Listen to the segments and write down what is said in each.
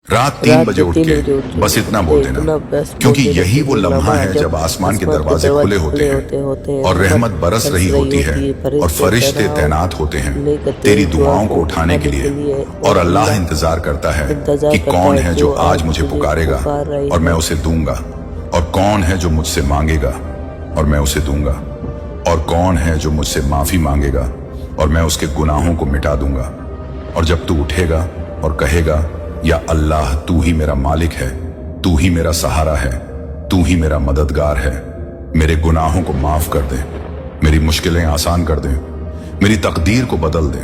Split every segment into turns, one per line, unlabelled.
रात 3 बजे उठ के बस इतना बोल देना, क्योंकि यही वो लम्हा है जब आसमान के दरवाजे खुले होते हैं और रहमत बरस रही होती है और फरिश्ते तैनात होते हैं तेरी दुआओं को उठाने के लिए। और अल्लाह इंतजार करता है कि कौन है जो आज मुझे पुकारेगा और मैं उसे दूंगा, और कौन है जो मुझसे मांगेगा और मैं उसे दूंगा, और कौन है जो मुझसे माफी मांगेगा और मैं उसके गुनाहों को मिटा दूंगा। और जब तू उठेगा और कहेगा, या अल्लाह तू ही मेरा मालिक है, तू ही मेरा सहारा है, तू ही मेरा मददगार है, मेरे गुनाहों को माफ कर दे, मेरी मुश्किलें आसान कर दे, मेरी तकदीर को बदल दे,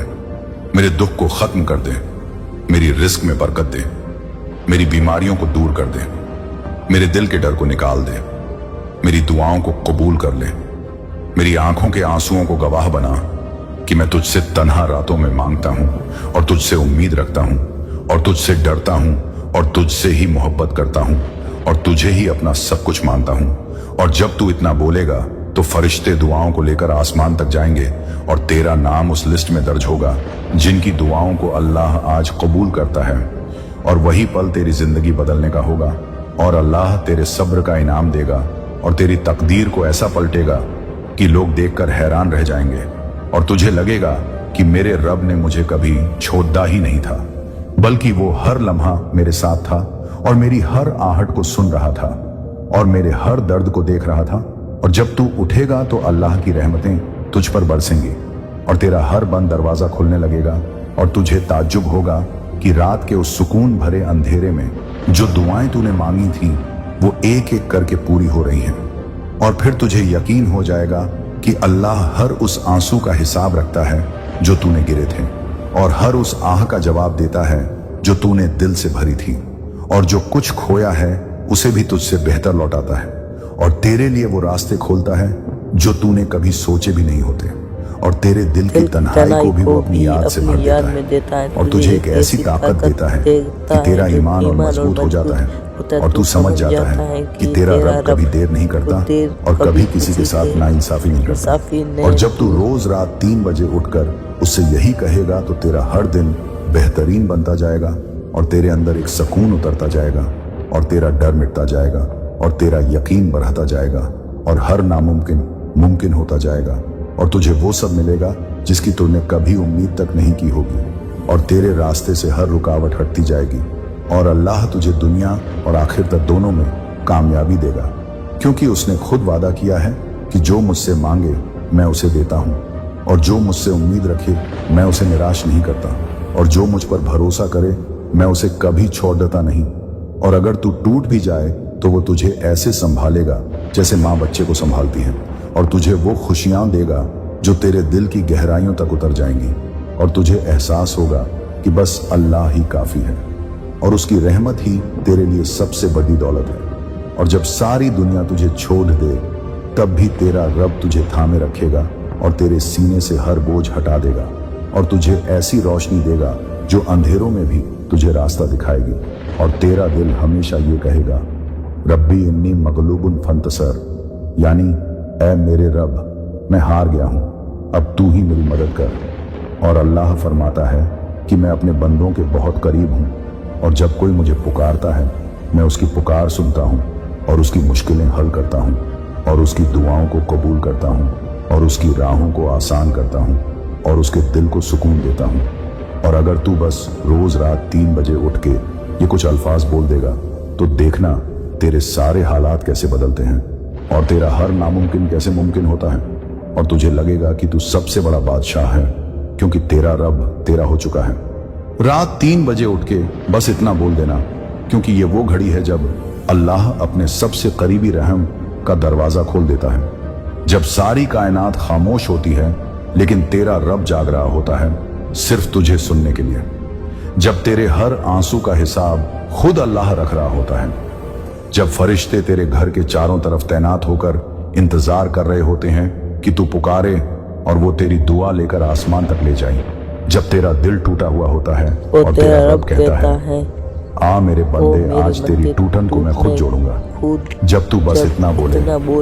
मेरे दुख को खत्म कर दे, मेरी रिस्क में बरकत दे, मेरी बीमारियों को दूर कर दे, मेरे दिल के डर को निकाल दे, मेरी दुआओं को कबूल कर ले, मेरी आंखों के आंसुओं को गवाह बना कि मैं तुझसे तन्हा रातों में मांगता हूं और तुझसे उम्मीद रखता हूं और तुझसे डरता हूं और तुझसे ही मोहब्बत करता हूं और तुझे ही अपना सब कुछ मानता हूं। और जब तू इतना बोलेगा तो फरिश्ते दुआओं को लेकर आसमान तक जाएंगे और तेरा नाम उस लिस्ट में दर्ज होगा जिनकी दुआओं को अल्लाह आज कबूल करता है। और वही पल तेरी जिंदगी बदलने का होगा और अल्लाह तेरे सब्र का इनाम देगा और तेरी तकदीर को ऐसा पलटेगा कि लोग देखकर हैरान रह जाएंगे और तुझे लगेगा कि मेरे रब ने मुझे कभी छोड़ा ही नहीं था, बल्कि वो हर लम्हा मेरे साथ था और मेरी हर आहट को सुन रहा था और मेरे हर दर्द को देख रहा था। और जब तू उठेगा तो अल्लाह की रहमतें तुझ पर बरसेंगी और तेरा हर बंद दरवाजा खुलने लगेगा और तुझे ताज्जुब होगा कि रात के उस सुकून भरे अंधेरे में जो दुआएं तूने मांगी थी वो एक एक करके पूरी हो रही हैं। और फिर तुझे यकीन हो जाएगा कि अल्लाह हर उस आंसू का हिसाब रखता है जो तूने गिरे थे और हर उस आह का जवाब देता है जो तूने दिल से भरी थी, और जो कुछ खोया है उसे भी तुझसे बेहतर लौटाता है और तेरे लिए वो रास्ते खोलता है जो तूने कभी सोचे भी नहीं होते। और तेरे दिल की तन्हाई को भी वो अपनी याद से भर देता है और तुझे एक ऐसी ताकत देता है कि तेरा ईमान और मजबूत हो जाता है और तू समझ जाता है कि तेरा रब कभी देर नहीं करता और कभी किसी के साथ नाइंसाफी नहीं करता। और जब तू रोज रात 3 बजे उठकर उससे यही कहेगा तो तेरा हर दिन बेहतरीन बनता जाएगा और तेरे अंदर एक सुकून उतरता जाएगा और तेरा डर मिटता जाएगा और तेरा यकीन बढ़ता जाएगा और हर नामुमकिन मुमकिन होता जाएगा और तुझे वो सब मिलेगा जिसकी तूने कभी उम्मीद तक नहीं की होगी और तेरे रास्ते से हर रुकावट हटती जाएगी और अल्लाह तुझे दुनिया और आखिरत दोनों में कामयाबी देगा, क्योंकि उसने खुद वादा किया है कि जो मुझसे मांगे मैं उसे देता हूँ और जो मुझसे उम्मीद रखे मैं उसे निराश नहीं करता और जो मुझ पर भरोसा करे मैं उसे कभी छोड़ देता नहीं। और अगर तू टूट भी जाए तो वो तुझे ऐसे संभालेगा जैसे माँ बच्चे को संभालती है और तुझे वो खुशियां देगा जो तेरे दिल की गहराइयों तक उतर जाएंगी और तुझे एहसास होगा कि बस अल्लाह ही काफी है और उसकी रहमत ही तेरे लिए सबसे बड़ी दौलत है। और जब सारी दुनिया तुझे छोड़ दे तब भी तेरा रब तुझे थामे रखेगा और तेरे सीने से हर बोझ हटा देगा और तुझे ऐसी रोशनी देगा जो अंधेरों में भी तुझे रास्ता दिखाएगी। और तेरा दिल हमेशा ये कहेगा, रब्बी इन्नी मगलूबुन फंतसर, यानी ऐ मेरे रब मैं हार गया हूं, अब तू ही मेरी मदद कर। और अल्लाह फरमाता है कि मैं अपने बंदों के बहुत करीब हूं और जब कोई मुझे पुकारता है मैं उसकी पुकार सुनता हूं और उसकी मुश्किलें हल करता हूं और उसकी दुआओं को कबूल करता हूं और उसकी राहों को आसान करता हूं और उसके दिल को सुकून देता हूं। और अगर तू बस रोज रात 3 बजे उठ के ये कुछ अल्फाज बोल देगा तो देखना तेरे सारे हालात कैसे बदलते हैं और तेरा हर नामुमकिन कैसे मुमकिन होता है और तुझे लगेगा कि तू सबसे बड़ा बादशाह है, क्योंकि तेरा रब तेरा हो चुका है। रात 3 बजे उठ के बस इतना बोल देना, क्योंकि ये वो घड़ी है जब अल्लाह अपने सबसे करीबी रहम का दरवाजा खोल देता है, जब सारी कायनात खामोश होती है लेकिन तेरा रब जाग रहा होता है सिर्फ तुझे सुनने के लिए, जब तेरे हर आंसू का हिसाब खुद अल्लाह रख रहा होता है, जब फरिश्ते तेरे घर के चारों तरफ तैनात होकर इंतजार कर रहे होते हैं कि तू पुकारे और वो तेरी दुआ लेकर आसमान तक ले जाए, जब तेरा दिल टूटा हुआ होता है और तेरा रब कहता है, आ मेरे बंदे आज तेरी टूटन को मैं खुद जोड़ूंगा। जब तू बस इतना बोले,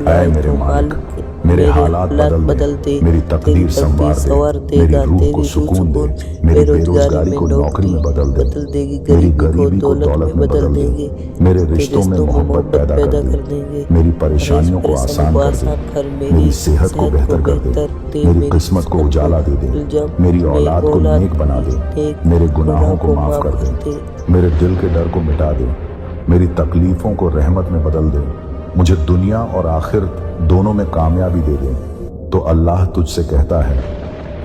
ऐ मेरे मालिक, मेरे हालात बदल दे, मेरी तकदीर संवार दे, मेरी रूह को सुकून दे, मेरी बेरोजगारी को नौकरी में बदल दे, मेरी गरीबी को दौलत में बदल दे, मेरे रिश्तों में मोहब्बत पैदा कर दे, मेरी परेशानियों को आसान कर दे, मेरी सेहत को बेहतर कर दे, मेरी किस्मत को उजाला दे दे, मेरी औलाद को नेक बना दे, मेरे गुनाहों को माफ कर दे, मेरे दिल के डर को मिटा दे, मेरी तकलीफों को रहमत में बदल दे, मुझे दुनिया और आखिरत दोनों में कामयाबी दे दे। तो अल्लाह तुझसे कहता है,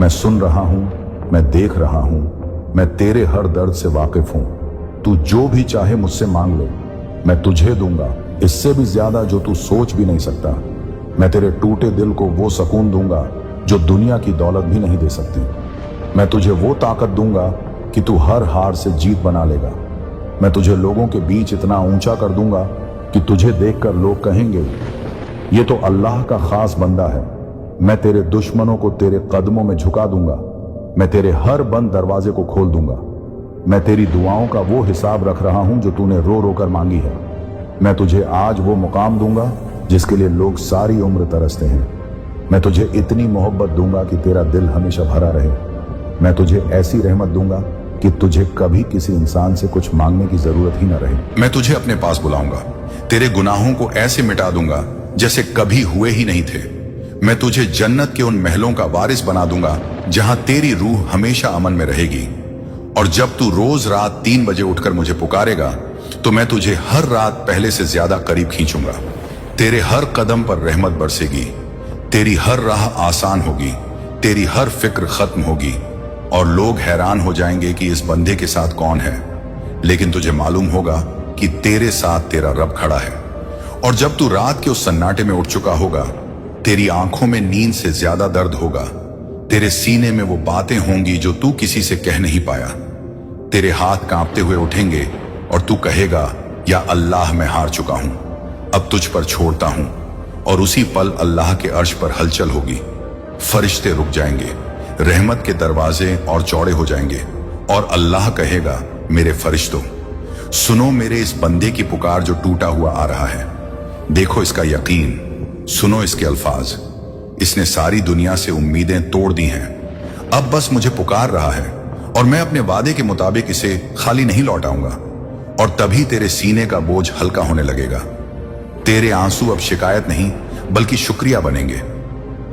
मैं सुन रहा हूँ, मैं देख रहा हूँ, मैं तेरे हर दर्द से वाकिफ हूँ। तू जो भी चाहे मुझसे मांग ले, मैं तुझे दूंगा, इससे भी ज्यादा जो तू सोच भी नहीं सकता। मैं तेरे टूटे दिल को वो सुकून दूंगा जो दुनिया की दौलत भी नहीं दे सकती। मैं तुझे वो ताकत दूंगा कि तू हर हार से जीत बना लेगा। मैं तुझे लोगों के बीच इतना ऊंचा कर दूंगा कि तुझे देखकर लोग कहेंगे, ये तो अल्लाह का खास बंदा है। मैं तेरे दुश्मनों को तेरे कदमों में झुका दूंगा, मैं तेरे हर बंद दरवाजे को खोल दूंगा। मैं तेरी दुआओं का वो हिसाब रख रहा हूं जो तूने रो रो कर मांगी है। मैं तुझे आज वो मुकाम दूंगा जिसके लिए लोग सारी उम्र तरसते हैं। मैं तुझे इतनी मोहब्बत दूंगा कि तेरा दिल हमेशा भरा रहे। मैं तुझे ऐसी रहमत दूंगा कि तुझे कभी किसी इंसान से कुछ मांगने की जरूरत ही न रहे। मैं तुझे अपने पास बुलाऊंगा, तेरे गुनाहों को ऐसे मिटा दूंगा जैसे कभी हुए ही नहीं थे। मैं तुझे जन्नत के उन महलों का वारिस बना दूंगा जहां तेरी रूह हमेशा अमन में रहेगी। और जब तू रोज रात 3 बजे उठकर मुझे पुकारेगा तो मैं तुझे हर रात पहले से ज्यादा करीब खींचूंगा। तेरे हर कदम पर रहमत बरसेगी, तेरी हर राह आसान होगी, तेरी हर फिक्र खत्म होगी और लोग हैरान हो जाएंगे कि इस बंदे के साथ कौन है। लेकिन तुझे मालूम होगा कि तेरे साथ तेरा रब खड़ा है। और जब तू रात के उस सन्नाटे में उठ चुका होगा, तेरी आंखों में नींद से ज्यादा दर्द होगा, तेरे सीने में वो बातें होंगी जो तू किसी से कह नहीं पाया। तेरे हाथ कांपते हुए उठेंगे और तू कहेगा, या अल्लाह मैं हार चुका हूं, अब तुझ पर छोड़ता हूं। और उसी पल अल्लाह के अर्श पर हलचल होगी, फरिश्ते रुक जाएंगे, रहमत के दरवाजे और चौड़े हो जाएंगे और अल्लाह कहेगा, मेरे फरिश्तों सुनो मेरे इस बंदे की पुकार जो टूटा हुआ आ रहा है। देखो इसका यकीन, सुनो इसके अल्फाज। इसने सारी दुनिया से उम्मीदें तोड़ दी हैं, अब बस मुझे पुकार रहा है और मैं अपने वादे के मुताबिक इसे खाली नहीं लौटाऊंगा। और तभी तेरे सीने का बोझ हल्का होने लगेगा। तेरे आंसू अब शिकायत नहीं बल्कि शुक्रिया बनेंगे।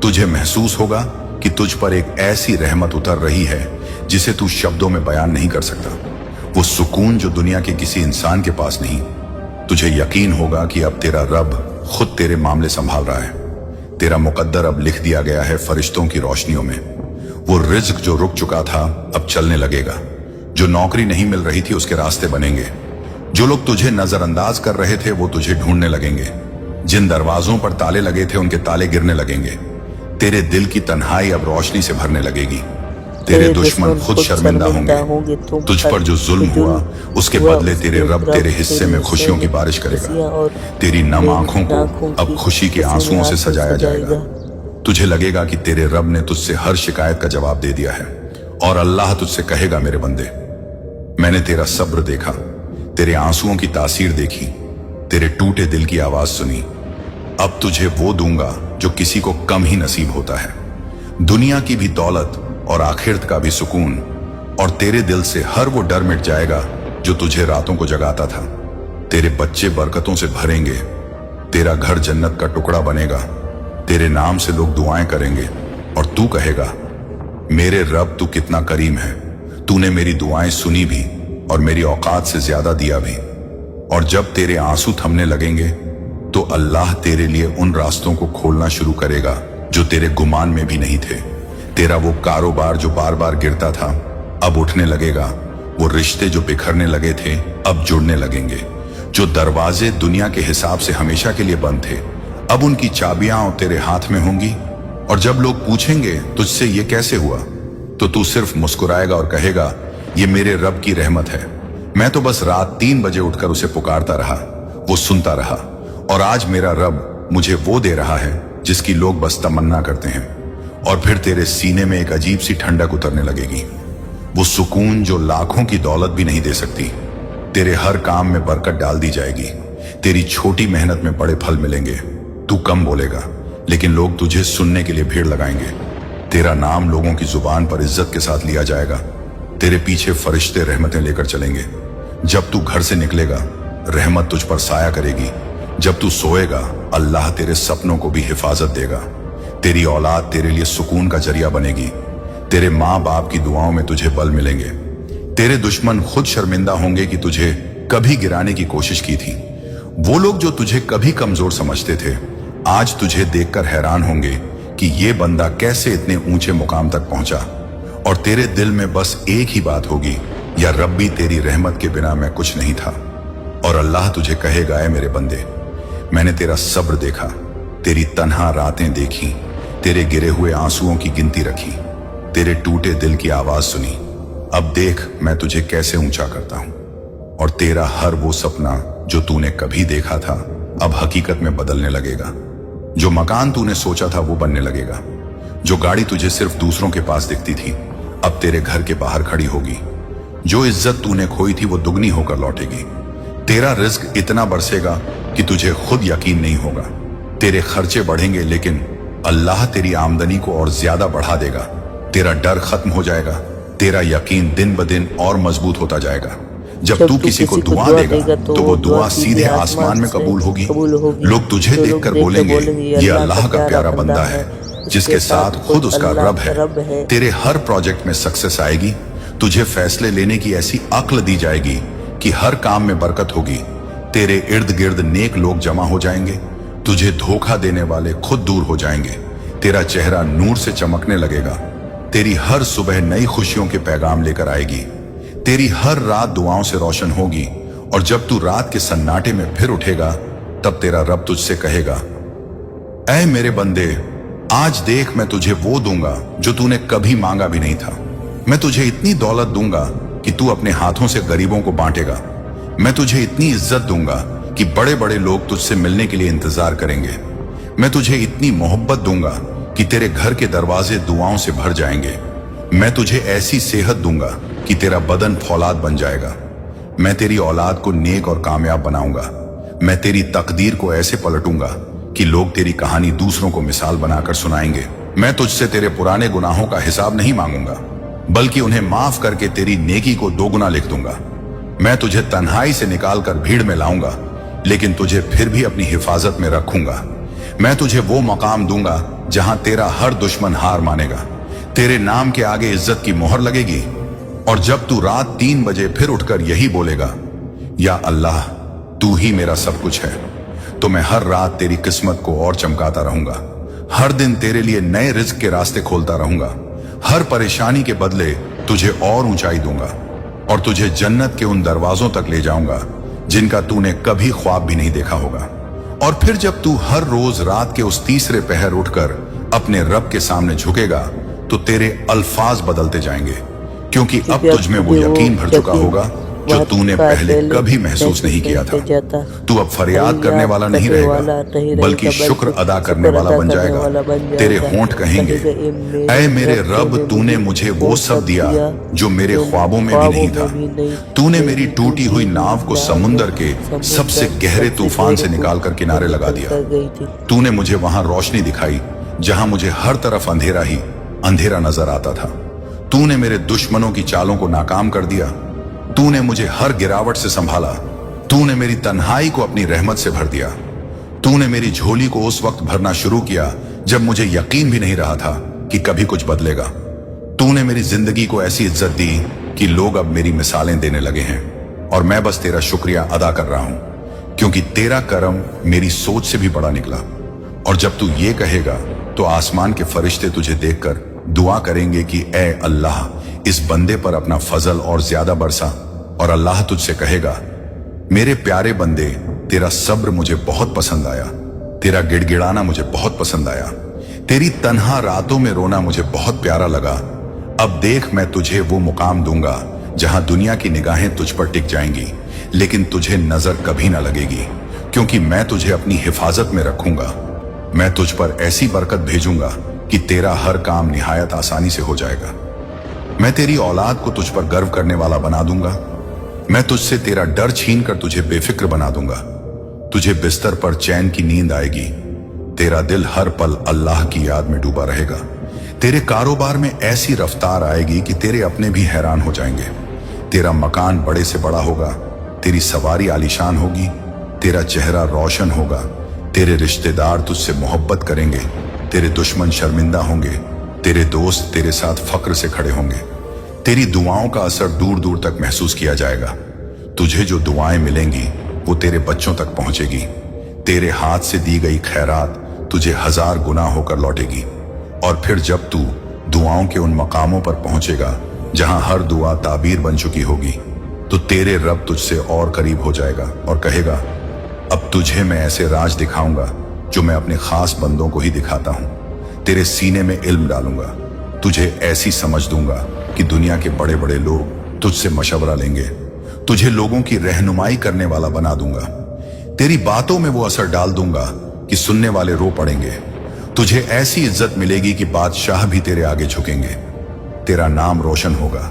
तुझे महसूस होगा कि तुझ पर एक ऐसी रहमत उतर रही है जिसे तू शब्दों में बयान नहीं कर सकता। वो सुकून जो दुनिया के किसी इंसान के पास नहीं। तुझे यकीन होगा कि अब तेरा रब खुद तेरे मामले संभाल रहा है। तेरा मुकद्दर अब लिख दिया गया है फरिश्तों की रोशनियों में। वो रिज्क जो रुक चुका था अब चलने लगेगा। जो नौकरी नहीं मिल रही थी उसके रास्ते बनेंगे। जो लोग तुझे नजरअंदाज कर रहे थे वो तुझे ढूंढने लगेंगे। जिन दरवाजों पर ताले लगे थे उनके ताले गिरने लगेंगे। तेरे दिल की तन्हाई अब रोशनी से भरने लगेगी। तेरे दुश्मन खुद शर्मिंदा होंगे। तुझ पर जो जुल्म हुआ उसके बदले तेरे रब तेरे हिस्से में खुशियों की बारिश करेगा। तेरी नम आंखों को अब खुशी के आंसुओं से सजाया जाएगा। तुझे लगेगा कि तेरे रब ने तुझसे हर शिकायत का जवाब दे दिया है। और अल्लाह तुझसे कहेगा, मेरे बंदे मैंने तेरा सब्र देखा, तेरे आंसुओं की तासीर देखी, तेरे टूटे दिल की आवाज सुनी। अब तुझे वो दूंगा जो किसी को कम ही नसीब होता है। दुनिया की भी दौलत और आखिरत का भी सुकून। और तेरे दिल से हर वो डर मिट जाएगा जो तुझे रातों को जगाता था। तेरे बच्चे बरकतों से भरेंगे, तेरा घर जन्नत का टुकड़ा बनेगा। तेरे नाम से लोग दुआएं करेंगे और तू कहेगा, मेरे रब तू कितना करीम है। तूने मेरी दुआएं सुनी भी और मेरी औकात से ज्यादा दिया भी। और जब तेरे आंसू थमने लगेंगे तो अल्लाह तेरे लिए उन रास्तों को खोलना शुरू करेगा जो तेरे गुमान में भी नहीं थे। तेरा वो कारोबार जो बार बार गिरता था अब उठने लगेगा। वो रिश्ते जो बिखरने लगे थे अब जुड़ने लगेंगे। जो दरवाजे दुनिया के हिसाब से हमेशा के लिए बंद थे अब उनकी चाबियां तेरे हाथ में होंगी। और जब लोग पूछेंगे तुझसे ये कैसे हुआ तो तू सिर्फ मुस्कुराएगा और कहेगा, ये मेरे रब की रहमत है। मैं तो बस रात 3 बजे उठकर उसे पुकारता रहा, वो सुनता रहा। और आज मेरा रब मुझे वो दे रहा है जिसकी लोग बस तमन्ना करते हैं। और फिर तेरे सीने में एक अजीब सी ठंडक उतरने लगेगी। वो सुकून जो लाखों की दौलत भी नहीं दे सकती। तेरे हर काम में बरकत डाल दी जाएगी। तेरी छोटी मेहनत में बड़े फल मिलेंगे। तू कम बोलेगा, लेकिन लोग तुझे सुनने के लिए भीड़ लगाएंगे। तेरा नाम लोगों की जुबान पर इज्जत के साथ लिया जाएगा। तेरे पीछे फरिश्ते रहमतें लेकर चलेंगे। जब तू घर से निकलेगा, रहमत तुझ पर साया करेगी। जब तू सोएगा, अल्लाह तेरे सपनों को भी हिफाजत देगा। तेरी औलाद तेरे लिए सुकून का जरिया बनेगी। तेरे माँ बाप की दुआओं में तुझे बल मिलेंगे। तेरे दुश्मन खुद शर्मिंदा होंगे कि तुझे कभी गिराने की कोशिश की थी। वो लोग जो तुझे कभी कमजोर समझते थे, आज तुझे देखकर हैरान होंगे कि ये बंदा कैसे इतने ऊंचे मुकाम तक पहुंचा। और तेरे दिल में बस एक ही बात होगी, या रब्बी तेरी रहमत के बिना मैं कुछ नहीं था। और अल्लाह तुझे कहेगा, ऐ मेरे बंदे, मैंने तेरा सब्र देखा, तेरी तन्हा रातें देखी, तेरे गिरे हुए आंसुओं की गिनती रखी, तेरे टूटे दिल की आवाज सुनी। अब देख मैं तुझे कैसे ऊंचा करता हूं। और तेरा हर वो सपना जो तूने कभी देखा था, अब हकीकत में बदलने लगेगा। जो मकान तूने सोचा था वो बनने लगेगा। जो गाड़ी तुझे सिर्फ दूसरों के पास दिखती थी, अब तेरे घर के बाहर खड़ी होगी। जो इज्जत तूने खोई थी वो दुगनी होकर लौटेगी। तेरा रिस्क इतना बरसेगा कि तुझे खुद यकीन नहीं होगा। तेरे खर्चे बढ़ेंगे, लेकिन अल्लाह तेरी आमदनी को और ज्यादा बढ़ा देगा। तेरा डर खत्म हो जाएगा। तेरा यकीन दिन ब दिन और मजबूत होता जाएगा। जब तू किसी को दुआ देगा तो वो दुआ सीधे आसमान में कबूल होगी। लोग तुझे देखकर बोलेंगे, ये अल्लाह का प्यारा बंदा है, जिसके साथ खुद उसका रब है। तेरे हर प्रोजेक्ट में सक्सेस आएगी। तुझे फैसले लेने की ऐसी अक्ल दी जाएगी कि हर काम में बरकत होगी। तेरे इर्द गिर्द नेक लोग जमा हो जाएंगे। तुझे धोखा देने वाले खुद दूर हो जाएंगे। तेरा चेहरा नूर से चमकने लगेगा। तेरी हर सुबह नई खुशियों के पैगाम लेकर आएगी। तेरी हर रात दुआओं से रोशन होगी। और जब तू रात के सन्नाटे में फिर उठेगा, तब तेरा रब तुझसे कहेगा, ऐ मेरे बंदे, आज देख मैं तुझे वो दूंगा जो तूने कभी मांगा भी नहीं था। मैं तुझे इतनी दौलत दूंगा कि तू अपने हाथों से गरीबों को बांटेगा। मैं तुझे इतनी इज्जत दूंगा कि बड़े बड़े लोग तुझसे मिलने के लिए इंतजार करेंगे। मैं तुझे इतनी मोहब्बत दूंगा कि तेरे घर के दरवाजे दुआओं से भर जाएंगे। मैं तुझे ऐसी सेहत दूंगा कि तेरा बदन फौलाद बन जाएगा। मैं तेरी औलाद को नेक और कामयाब बनाऊंगा। मैं तेरी तकदीर को ऐसे पलटूंगा कि लोग तेरी कहानी दूसरों को मिसाल बनाकर सुनाएंगे। मैं तुझसे तेरे पुराने गुनाहों का हिसाब नहीं मांगूंगा, बल्कि उन्हें माफ करके तेरी नेकी को दोगुना लिख दूंगा। मैं तुझे तन्हाई से निकालकर भीड़ में लाऊंगा, लेकिन तुझे फिर भी अपनी हिफाजत में रखूंगा। मैं तुझे वो मकाम दूंगा जहां तेरा हर दुश्मन हार मानेगा। तेरे नाम के आगे इज्जत की मोहर लगेगी। और जब तू रात 3 बजे फिर उठकर यही बोलेगा, या अल्लाह तू ही मेरा सब कुछ है, तो मैं हर रात तेरी किस्मत को और चमकाता रहूंगा। हर दिन तेरे लिए नए रिज्क के रास्ते खोलता रहूंगा। हर परेशानी के बदले तुझे और ऊंचाई दूंगा और तुझे जन्नत के उन दरवाजों तक ले जाऊंगा जिनका तूने कभी ख्वाब भी नहीं देखा होगा। और फिर जब तू हर रोज रात के उस तीसरे पहर उठकर अपने रब के सामने झुकेगा, तो तेरे अल्फाज बदलते जाएंगे, क्योंकि अब तुझ में वो यकीन भर चुका होगा जो तूने पहले कभी महसूस नहीं किया था। तू अब फरियाद करने वाला नहीं रहेगा, बल्कि शुक्र अदा करने वाला बन जाएगा। तेरे होंठ कहेंगे, ऐ मेरे रब, तूने मुझे वो सब दिया जो मेरे ख्वाबों में भी नहीं था। तूने मेरी टूटी हुई नाव को समुंदर के सबसे गहरे तूफान से निकालकर किनारे लगा दिया। तूने मुझे वहां रोशनी दिखाई जहां मुझे हर तरफ अंधेरा ही अंधेरा नजर आता था। तूने मेरे दुश्मनों की चालों को नाकाम कर दिया। तूने मुझे हर गिरावट से संभाला। तूने मेरी तन्हाई को अपनी रहमत से भर दिया। तूने मेरी झोली को उस वक्त भरना शुरू किया जब मुझे यकीन भी नहीं रहा था कि कभी कुछ बदलेगा। तूने मेरी जिंदगी को ऐसी इज्जत दी कि लोग अब मेरी मिसालें देने लगे हैं, और मैं बस तेरा शुक्रिया अदा कर रहा हूं, क्योंकि तेरा करम मेरी सोच से भी बड़ा निकला। और जब तू ये कहेगा तो आसमान के फरिश्ते तुझे देखकर दुआ करेंगे कि ऐ अल्लाह, इस बंदे पर अपना फजल और ज्यादा बरसा। और अल्लाह तुझसे कहेगा, मेरे प्यारे बंदे, तेरा सब्र मुझे बहुत पसंद आया। तेरा गिड़गिड़ाना मुझे बहुत पसंद आया। तेरी तन्हा रातों में रोना मुझे बहुत प्यारा लगा। अब देख मैं तुझे वो मुकाम दूंगा जहां दुनिया की निगाहें तुझ पर टिक जाएंगी, लेकिन तुझे नजर कभी ना लगेगी, क्योंकि मैं तुझे अपनी हिफाजत में रखूंगा। मैं तुझ पर ऐसी बरकत भेजूंगा कि तेरा हर काम निहायत आसानी से हो जाएगा। मैं तेरी औलाद को तुझ पर गर्व करने वाला बना दूंगा। मैं तुझसे तेरा डर छीन कर तुझे बेफिक्र बना दूंगा। तुझे बिस्तर पर चैन की नींद आएगी। तेरा दिल हर पल अल्लाह की याद में डूबा रहेगा। तेरे कारोबार में ऐसी रफ्तार आएगी कि तेरे अपने भी हैरान हो जाएंगे। तेरा मकान बड़े से बड़ा होगा, तेरी सवारी आलीशान होगी, तेरा चेहरा रोशन होगा, तेरे रिश्तेदार तुझसे मोहब्बत करेंगे, तेरे दुश्मन शर्मिंदा होंगे, तेरे दोस्त तेरे साथ फक्र से खड़े होंगे। तेरी दुआओं का असर दूर दूर तक महसूस किया जाएगा। तुझे जो दुआएं मिलेंगी वो तेरे बच्चों तक पहुंचेगी। तेरे हाथ से दी गई खैरात तुझे 1000 गुना होकर लौटेगी। और फिर जब तू दुआओं के उन मकामों पर पहुंचेगा जहां हर दुआ ताबीर बन चुकी होगी, तो तेरे रब तुझसे और करीब हो जाएगा और कहेगा, अब तुझे मैं ऐसे राज दिखाऊंगा जो मैं अपने खास बंदों को ही दिखाता हूं। तेरे सीने में इल्म डालूंगा, तुझे ऐसी समझ दूंगा कि दुनिया के बड़े बड़े लोग तुझसे मशवरा लेंगे। तुझे लोगों की रहनुमाई करने वाला बना दूंगा। तेरी बातों में वो असर डाल दूंगा कि सुनने वाले रो पड़ेंगे। तुझे ऐसी इज्जत मिलेगी कि बादशाह भी तेरे आगे झुकेंगे। तेरा नाम रोशन होगा।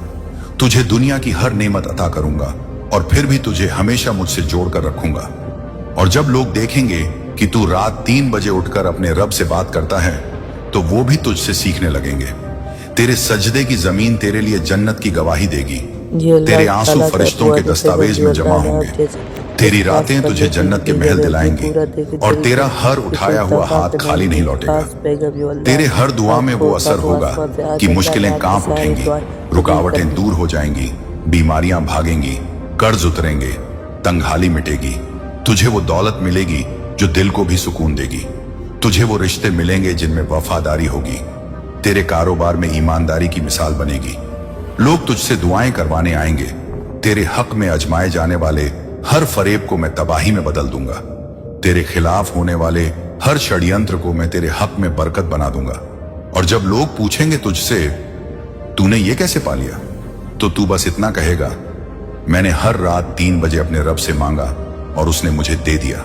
तुझे दुनिया की हर नेमत अता करूंगा और फिर भी तुझे हमेशा मुझसे जोड़कर रखूंगा। और जब लोग देखेंगे कि तू रात 3 बजे उठकर अपने रब से बात करता है, तो वो भी तुझसे सीखने लगेंगे। तेरे सजदे की जमीन तेरे लिए जन्नत की गवाही देगी। तेरे आंसू फरिश्तों के दस्तावेज में जमा होंगे। तेरी रातें तुझे जन्नत के महल दिलाएंगी और तेरा हर उठाया हुआ हाथ खाली नहीं लौटेगा। तेरे हर दुआ में वो असर होगा कि मुश्किलें कांप उठेंगी, रुकावटें दूर हो जाएंगी, बीमारियां भागेंगी, कर्ज उतरेंगे, तंगहाली मिटेगी। तुझे वो दौलत मिलेगी जो दिल को भी सुकून देगी। तुझे वो रिश्ते मिलेंगे जिनमें वफादारी होगी। तेरे कारोबार में ईमानदारी की मिसाल बनेगी। लोग तुझसे दुआएं करवाने आएंगे। तेरे हक में अजमाए जाने वाले हर फरेब को मैं तबाही में बदल दूंगा। तेरे खिलाफ होने वाले हर षड्यंत्र को मैं तेरे हक में बरकत बना दूंगा। और जब लोग पूछेंगे तुझसे, तूने ये कैसे पा लिया, तो तू बस इतना कहेगा, मैंने हर रात 3 बजे अपने रब से मांगा और उसने मुझे दे दिया,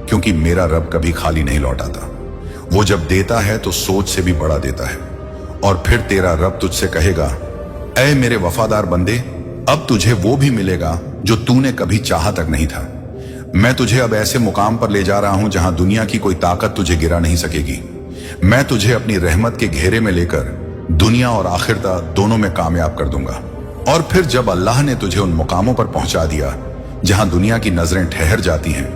क्योंकि मेरा रब कभी खाली नहीं लौटाता। वो जब देता है तो सोच से भी बड़ा देता है। और फिर तेरा रब तुझसे कहेगा, ऐ मेरे वफादार बंदे, अब तुझे वो भी मिलेगा जो तूने कभी चाहा तक नहीं था। मैं तुझे अब ऐसे मुकाम पर ले जा रहा हूं जहां दुनिया की कोई ताकत तुझे गिरा नहीं सकेगी। मैं तुझे अपनी रहमत के घेरे में लेकर दुनिया और आखिरता दोनों में कामयाब कर दूंगा। और फिर जब अल्लाह ने तुझे उन मुकामों पर पहुंचा दिया जहां दुनिया की नजरें ठहर जाती हैं,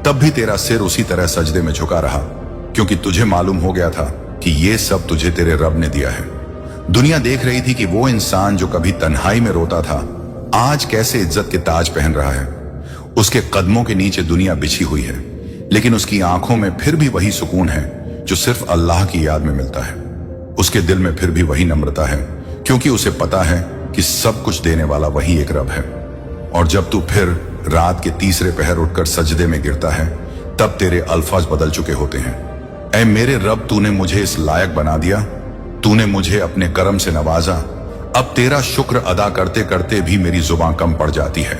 तब भी तेरा सिर उसी तरह सजदे में झुका रहा, क्योंकि तुझे मालूम हो गया था कि ये सब तुझे तेरे रब ने दिया है। दुनिया देख रही थी कि वो इंसान जो कभी तन्हाई में रोता था, आज कैसे इज्जत के ताज पहन रहा है। उसके कदमों के नीचे दुनिया बिछी हुई है, लेकिन उसकी आंखों में फिर भी वही सुकून है जो सिर्फ अल्लाह की याद में मिलता है। उसके दिल में फिर भी वही नम्रता है, क्योंकि उसे पता है कि सब कुछ देने वाला वही एक रब है। और जब तू फिर रात के तीसरे पहर उठकर सजदे में गिरता है, तब तेरे अल्फाज बदल चुके होते हैं। ऐ मेरे रब, तूने मुझे इस लायक बना दिया, तूने मुझे अपने करम से नवाजा। अब तेरा शुक्र अदा करते करते भी मेरी जुबान कम पड़ जाती है।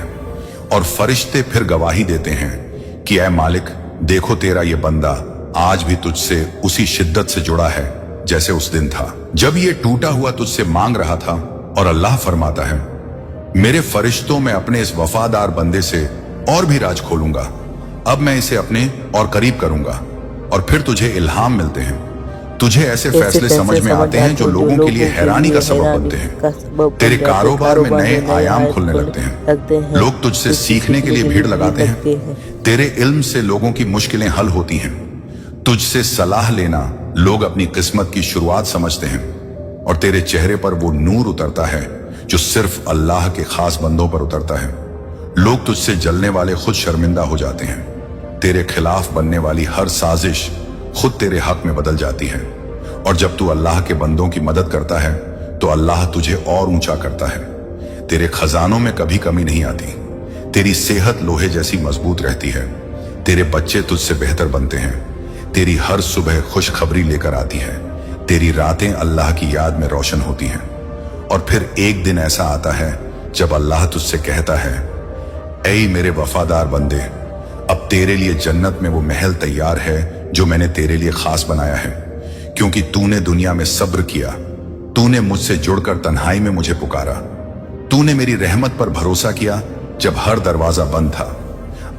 और फरिश्ते फिर गवाही देते हैं कि ऐ मालिक, देखो तेरा ये बंदा आज भी तुझसे उसी शिद्दत से जुड़ा है जैसे उस दिन था जब ये टूटा हुआ तुझसे मांग रहा था। और अल्लाह फरमाता है, मेरे फरिश्तों में अपने इस वफादार बंदे से और भी राज खोलूंगा। अब मैं इसे अपने और करीब करूंगा। और फिर तुझे इल्हाम मिलते हैं, तुझे ऐसे फैसले समझ में आते हैं जो लोगों के लिए हैरानी का सबब बनते हैं। तेरे कारोबार में नए आयाम खुलने लगते हैं। लोग तुझसे सीखने के लिए भीड़ लगाते हैं। तेरे इल्म से लोगों की मुश्किलें हल होती हैं। तुझसे सलाह लेना लोग अपनी किस्मत की शुरुआत समझते हैं। और तेरे चेहरे पर वो नूर उतरता है जो सिर्फ अल्लाह के खास बंदों पर उतरता है। लोग तुझसे जलने वाले खुद शर्मिंदा हो जाते हैं। तेरे खिलाफ बनने वाली हर साजिश खुद तेरे हक में बदल जाती है। और जब तू अल्लाह के बंदों की मदद करता है तो अल्लाह तुझे और ऊंचा करता है। तेरे खजानों में कभी कमी नहीं आती। तेरी सेहत लोहे जैसी मजबूत रहती है। तेरे बच्चे तुझसे बेहतर बनते हैं। तेरी हर सुबह खुशखबरी लेकर आती है। तेरी रातें अल्लाह की याद में रोशन होती हैं। और फिर एक दिन ऐसा आता है जब अल्लाह तुझसे कहता है, ऐ मेरे वफादार बंदे, अब तेरे लिए जन्नत में वो महल तैयार है जो मैंने तेरे लिए खास बनाया है, क्योंकि तूने दुनिया में सब्र किया, तूने मुझसे जुड़कर तन्हाई में मुझे पुकारा, तूने मेरी रहमत पर भरोसा किया जब हर दरवाजा बंद था।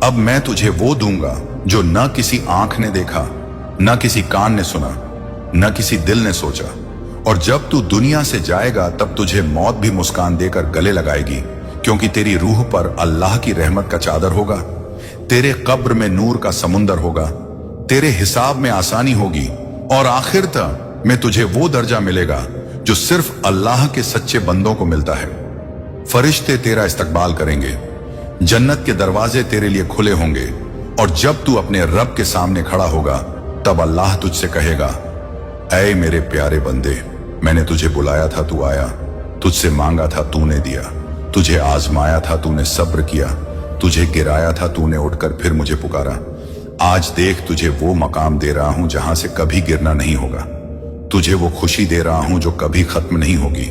अब मैं तुझे वो दूंगा जो न किसी आंख ने देखा, न किसी कान ने सुना, न किसी दिल ने सोचा। और जब तू दुनिया से जाएगा तब तुझे मौत भी मुस्कान देकर गले लगाएगी, क्योंकि तेरी रूह पर अल्लाह की रहमत का चादर होगा, तेरे कब्र में नूर का समुंदर होगा, तेरे हिसाब में आसानी होगी, और आखिर तक में तुझे वो दर्जा मिलेगा जो सिर्फ अल्लाह के सच्चे बंदों को मिलता है। फरिश्ते तेरा इस्तकबाल करेंगे, जन्नत के दरवाजे तेरे लिए खुले होंगे, और जब तू अपने रब के सामने खड़ा होगा तब अल्लाह तुझसे कहेगा, ऐ मेरे प्यारे बंदे, मैंने तुझे बुलाया था तू आया, तुझसे मांगा था तूने दिया, तुझे आजमाया था तूने सब्र किया, तुझे गिराया था तूने उठकर फिर मुझे पुकारा। आज देख तुझे वो मकाम दे रहा हूं जहां से कभी गिरना नहीं होगा, तुझे वो खुशी दे रहा हूं जो कभी खत्म नहीं होगी,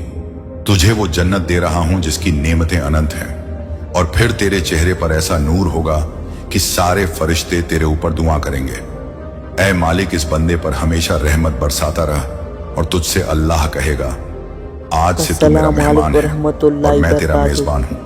तुझे वो जन्नत दे रहा हूं जिसकी नेमतें अनंत हैं, और फिर तेरे चेहरे पर ऐसा नूर होगा कि सारे फरिश्ते तेरे ऊपर दुआ करेंगे। ऐ मालिक, इस बंदे पर हमेशा रहमत बरसाता रह, और तुझसे अल्लाह कहेगा, आज से तू मेरा मेहमान है और मैं तेरा मेजबान हूं।